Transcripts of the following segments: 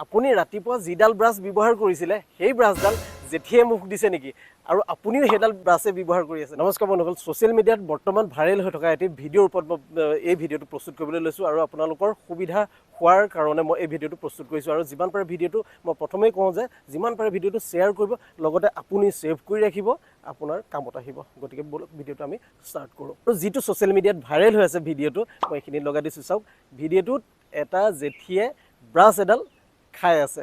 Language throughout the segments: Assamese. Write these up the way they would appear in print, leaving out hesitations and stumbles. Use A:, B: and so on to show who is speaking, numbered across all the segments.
A: আপুনি ৰাতিপুৱা যিডাল ব্ৰাছ ব্যৱহাৰ কৰিছিলে সেই ব্ৰাছডাল জেঠিয়ে মুখ দিছে নেকি আৰু আপুনিও সেইডাল ব্ৰাছে ব্যৱহাৰ কৰি আছে। নমস্কাৰ বন্ধুসকল, ছ'চিয়েল মিডিয়াত বৰ্তমান ভাইৰেল হৈ থকা এটি ভিডিঅ'ৰ ওপৰত এই ভিডিঅ'টো প্ৰস্তুত কৰিবলৈ লৈছোঁ আৰু আপোনালোকৰ সুবিধা হোৱাৰ কাৰণে মই এই ভিডিঅ'টো প্ৰস্তুত কৰিছোঁ। আৰু যিমান পাৰে ভিডিঅ'টো মই প্ৰথমেই কওঁ যে যিমান পাৰে ভিডিঅ'টো শ্বেয়াৰ কৰিব, লগতে আপুনি ছেভ কৰি ৰাখিব, আপোনাৰ কামত আহিব। গতিকে বলক ভিডিঅ'টো আমি ষ্টাৰ্ট কৰোঁ। আৰু যিটো ছ'চিয়েল মিডিয়াত ভাইৰেল হৈ আছে ভিডিঅ'টো মই এইখিনিত লগাই দিছোঁ। চাওক, ভিডিঅ'টোত এটা জেঠিয়ে ব্ৰাছ এডাল খাই আছে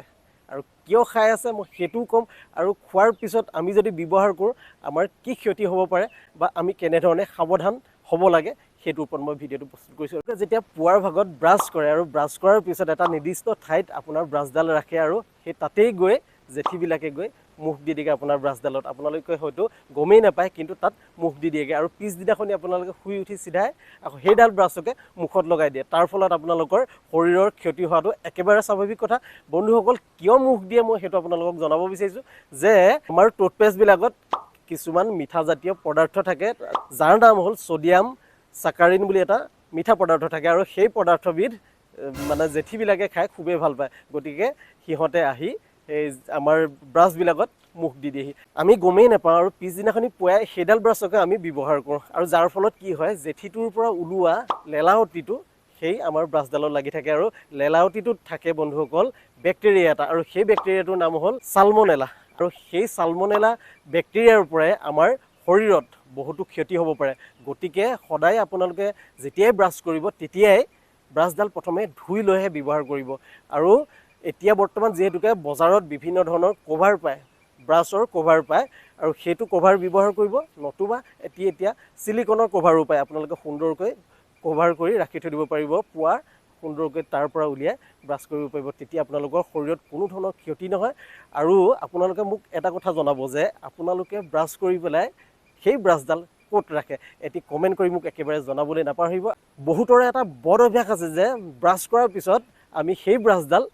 A: আৰু কিয় খাই আছে মই সেইটোও ক'ম, আৰু খোৱাৰ পিছত আমি যদি ব্যৱহাৰ কৰোঁ আমাৰ কি ক্ষতি হ'ব পাৰে বা আমি কেনেধৰণে সাৱধান হ'ব লাগে সেইটোৰ ওপৰত মই ভিডিঅ'টো প্ৰস্তুত কৰিছোঁ। যেতিয়া পুৱাৰ ভাগত ব্ৰাছ কৰে আৰু ব্ৰাছ কৰাৰ পিছত এটা নিৰ্দিষ্ট ঠাইত আপোনাৰ ব্ৰাছডাল ৰাখে আৰু সেই তাতেই গৈ জেঠিবিলাকে গৈ মুখ দি দিয়েগৈ আপোনাৰ ব্ৰাছডালত। আপোনালোকে হয়তো গমেই নাপায়, কিন্তু তাত মুখ দি দিয়েগৈ আৰু পিছদিনাখনি আপোনালোকে শুই উঠি চিধাই আকৌ সেইডাল ব্ৰাছকে মুখত লগাই দিয়ে। তাৰ ফলত আপোনালোকৰ শৰীৰৰ ক্ষতি হোৱাটো একেবাৰে স্বাভাৱিক কথা। বন্ধুসকল, কিয় মুখ দিয়ে মই সেইটো আপোনালোকক জনাব বিচাৰিছোঁ যে আমাৰ টুথপেষ্টবিলাকত কিছুমান মিঠাজাতীয় পদাৰ্থ থাকে, যাৰ নাম হ'ল ছ'ডিয়াম চাকাৰিন বুলি এটা মিঠা পদাৰ্থ থাকে, আৰু সেই পদাৰ্থবিধ মানে জেঠিবিলাকে খাই খুবেই ভাল পায়। গতিকে সিহঁতে আহি এই আমাৰ ব্ৰাছবিলাকত মুখ দি দিয়েহি, আমি গমেই নাপাওঁ আৰু পিছদিনাখনি পুৱাই সেইডাল ব্ৰাছকে আমি ব্যৱহাৰ কৰোঁ। আৰু যাৰ ফলত কি হয়, জেঠিটোৰ পৰা ওলোৱা লেলাৱটিটো সেই আমাৰ ব্ৰাছডালত লাগি থাকে আৰু লেলাৱটিটোত থাকে বন্ধুসকল বেক্টেৰিয়া এটা, আৰু সেই বেক্টেৰিয়াটোৰ নাম হ'ল চালমনেলা। আৰু সেই চালমনেলা বেক্টেৰিয়াৰ পৰাই আমাৰ শৰীৰত বহুতো ক্ষতি হ'ব পাৰে। গতিকে সদায় আপোনালোকে যেতিয়াই ব্ৰাছ কৰিব তেতিয়াই ব্ৰাছডাল প্ৰথমে ধুই লৈহে ব্যৱহাৰ কৰিব। আৰু এতিয়া বৰ্তমান যিহেতুকে বজাৰত বিভিন্ন ধৰণৰ কভাৰ পায়, ব্ৰাছৰ কভাৰ পায়, আৰু সেইটো কভাৰ ব্যৱহাৰ কৰিব, নতুবা এতিয়া ছিলিকনৰ কভাৰো পায়। আপোনালোকে সুন্দৰকৈ কভাৰ কৰি ৰাখি থৈ দিব পাৰিব, পুৱা সুন্দৰকৈ তাৰ পৰা উলিয়াই ব্ৰাছ কৰিব পাৰিব। তেতিয়া আপোনালোকৰ শৰীৰত কোনো ধৰণৰ ক্ষতি নহয়। আৰু আপোনালোকে মোক এটা কথা জনাব যে আপোনালোকে ব্ৰাছ কৰি পেলাই সেই ব্ৰাছডাল ক'ত ৰাখে, এটি কমেণ্ট কৰি মোক একেবাৰে জনাবলৈ নাপাহৰিব। বহুতৰে এটা বদ অভ্যাস আছে যে ব্ৰাছ কৰাৰ পিছত আমি সেই ব্ৰাছডাল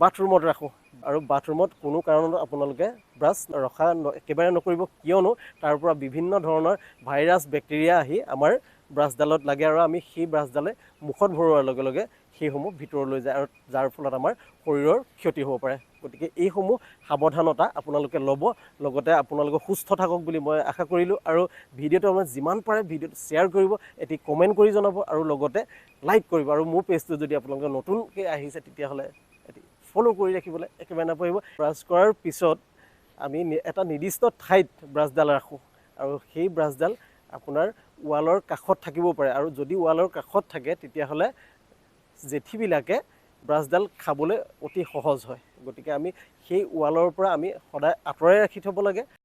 A: বাথৰুমত ৰাখোঁ, আৰু বাথৰুমত কোনো কাৰণত আপোনালোকে ব্ৰাছ ৰখা একেবাৰে নকৰিব, কিয়নো তাৰ পৰা বিভিন্ন ধৰণৰ ভাইৰাছ বেক্টেৰিয়া আহি আমাৰ ব্ৰাছডালত লাগে আৰু আমি সেই ব্ৰাছডালে মুখত ভৰোৱাৰ লগে লগে সেইসমূহ ভিতৰলৈ যায়, আৰু যাৰ ফলত আমাৰ শৰীৰৰ ক্ষতি হ'ব পাৰে। গতিকে এইসমূহ সাৱধানতা আপোনালোকে ল'ব, লগতে আপোনালোকে সুস্থ থাকক বুলি মই আশা কৰিলোঁ। আৰু ভিডিঅ'টো আমাৰ যিমান পাৰে ভিডিঅ'টো শ্বেয়াৰ কৰিব, এটি কমেণ্ট কৰি জনাব, আৰু লগতে লাইক কৰিব। আৰু মোৰ পেজটো যদি আপোনালোকে নতুনকৈ আহিছে তেতিয়াহ'লে এটি ফ'ল' কৰি ৰাখিবলৈ একেবাৰে নাপাহৰিব। ব্ৰাছ কৰাৰ পিছত আমি এটা নিৰ্দিষ্ট ঠাইত ব্ৰাছডাল ৰাখোঁ, আৰু সেই ব্ৰাছডাল আপোনাৰ ৱালৰ কাষত থাকিব পাৰে, আৰু যদি ৱালৰ কাষত থাকে তেতিয়াহ'লে জেঠিবিলাকে ব্ৰাছডাল খাবলৈ অতি সহজ হয়। গতিকে আমি সেই ৱালৰ পৰা আমি সদায় আঁতৰাই ৰাখি থ'ব লাগে।